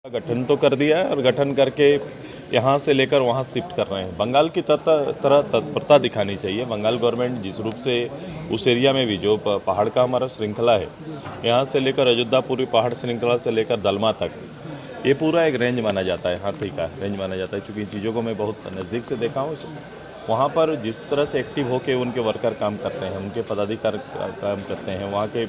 गठन तो कर दिया है और गठन करके यहाँ से लेकर वहाँ शिफ्ट कर रहे हैं। बंगाल की तरह तत्परता दिखानी चाहिए। बंगाल गवर्नमेंट जिस रूप से उस एरिया में भी जो पहाड़ का हमारा श्रृंखला है, यहाँ से लेकर अयोध्या पूरी पहाड़ श्रृंखला से लेकर दलमा तक, ये पूरा एक रेंज माना जाता है, हाथी का रेंज माना जाता है। चूँकि इन चीज़ों को मैं बहुत नज़दीक से देखा हूँ, वहाँ पर जिस तरह से एक्टिव होकर उनके वर्कर काम करते हैं, उनके पदाधिकारी काम करते हैं, वहाँ के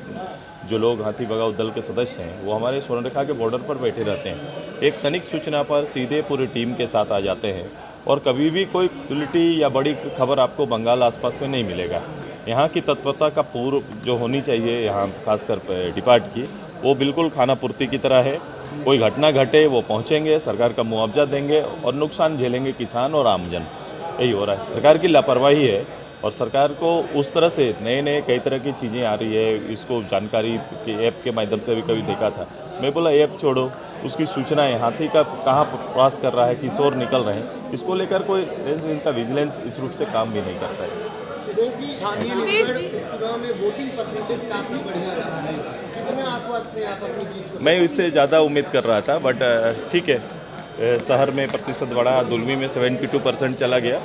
जो लोग हाथी भगाओ दल के सदस्य हैं, वो हमारे स्वर्णरेखा के बॉर्डर पर बैठे रहते हैं। एक तनिक सूचना पर सीधे पूरी टीम के साथ आ जाते हैं और कभी भी कोई उल्टी या बड़ी खबर आपको बंगाल आसपास में नहीं मिलेगा। यहाँ की तत्परता का पूर्व जो होनी चाहिए यहाँ खासकर डिपार्ट की, वो बिल्कुल खाना पूर्ति की तरह है। कोई घटना घटे वो पहुँचेंगे, सरकार का मुआवजा देंगे और नुकसान झेलेंगे किसान और आमजन। यही हो रहा है। सरकार की लापरवाही है और सरकार को उस तरह से नए कई तरह की चीज़ें आ रही है। इसको जानकारी के ऐप के माध्यम से भी कभी देखा था, मैं बोला ऐप छोड़ो, उसकी सूचनाएं हाथी का कहाँ प्रवास कर रहा है, किशोर निकल रहे हैं, इसको लेकर कोई इनका विजिलेंस इस रूप से काम भी नहीं करता है। चुनाव में वोटिंग परसेंटेज काफी बढ़िया रहा है, कितने आश्वस्त हैं आप अपनी जीत को? मैं इससे ज़्यादा उम्मीद कर रहा था, बट ठीक है, शहर में प्रतिशत बढ़ा, दुलमी में 72% चला गया,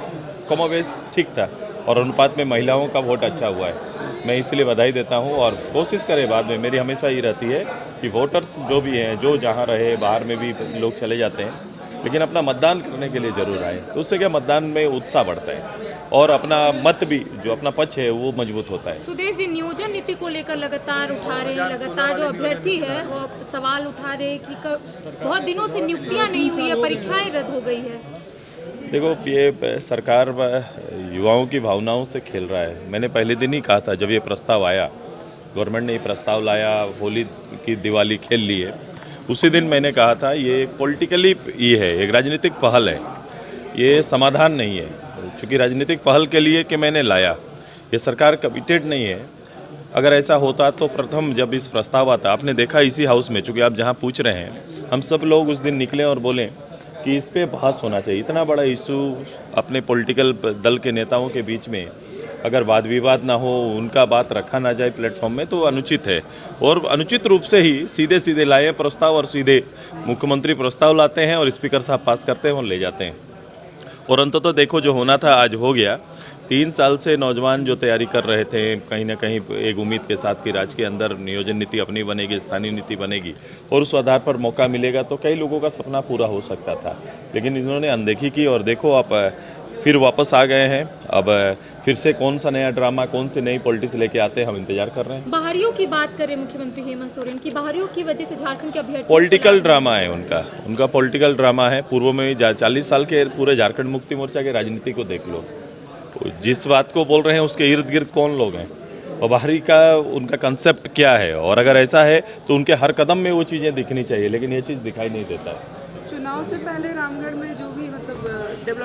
कमोबेश ठीक था और अनुपात में महिलाओं का वोट अच्छा हुआ है। मैं इसलिए बधाई देता हूं और कोशिश करें बाद में, मेरी हमेशा ये रहती है कि वोटर्स जो भी हैं, जो जहां रहे, बाहर में भी लोग चले जाते हैं, लेकिन अपना मतदान करने के लिए ज़रूर आए। तो उससे क्या मतदान में उत्साह बढ़ता है और अपना मत भी, जो अपना पक्ष है, वो मजबूत होता है। सुदेश जी, नियोजन नीति को लेकर लगातार उठा रहे हैं, लगातार जो अभ्यर्थी है वो सवाल उठा रहे हैं कि बहुत दिनों से नियुक्तियां नहीं हुई है, परीक्षाएं रद्द हो गई है। देखो, ये सरकार युवाओं की भावनाओं से खेल रहा है। मैंने पहले दिन ही कहा था, जब ये प्रस्ताव आया, गवर्नमेंट ने ये प्रस्ताव लाया, होली की दिवाली खेल ली है, उसी दिन मैंने कहा था ये पॉलिटिकली ये है, एक राजनीतिक पहल है, ये समाधान नहीं है। चूँकि राजनीतिक पहल के लिए कि मैंने लाया, ये सरकार कमिटेड नहीं है। अगर ऐसा होता तो प्रथम जब इस प्रस्ताव आता, आपने देखा इसी हाउस में, चूँकि आप जहाँ पूछ रहे हैं, हम सब लोग उस दिन निकले और बोले कि इस पे बहस होना चाहिए। इतना बड़ा इशू अपने पॉलिटिकल दल के नेताओं के बीच में अगर वाद विवाद ना हो, उनका बात रखा ना जाए प्लेटफॉर्म में, तो अनुचित है। और अनुचित रूप से ही सीधे सीधे लाए प्रस्ताव और सीधे मुख्यमंत्री प्रस्ताव लाते हैं और स्पीकर साहब पास करते हैं और ले जाते हैं। और अंततः देखो, जो होना था आज हो गया। 3 साल से नौजवान जो तैयारी कर रहे थे, कहीं ना कहीं एक उम्मीद के साथ कि राज्य के अंदर नियोजन नीति अपनी बनेगी, स्थानीय नीति बनेगी और उस आधार पर मौका मिलेगा, तो कई लोगों का सपना पूरा हो सकता था। लेकिन इन्होंने अनदेखी की और देखो आप फिर वापस आ गए हैं। अब फिर से कौन सा नया ड्रामा, कौन सी नई पॉलिटिक्स लेके आते हैं, हम इंतजार कर रहे हैं। बाहरियों की बात करें मुख्यमंत्री हेमंत सोरेन की, बाहरियों की वजह से झारखंड के अभ्यर्थी पॉलिटिकल ड्रामा है उनका पॉलिटिकल ड्रामा है। पूर्व में 40 साल के पूरे झारखंड मुक्ति मोर्चा की राजनीति को देख लो, तो जिस बात को बोल रहे हैं उसके इर्द गिर्द कौन लोग हैं और बाहरी का उनका कंसेप्ट क्या है, और अगर ऐसा है तो उनके हर कदम में वो चीज़ें दिखनी चाहिए, लेकिन ये चीज़ दिखाई नहीं देता है। चुनाव से पहले रामगढ़ में जो भी मतलब डेवलप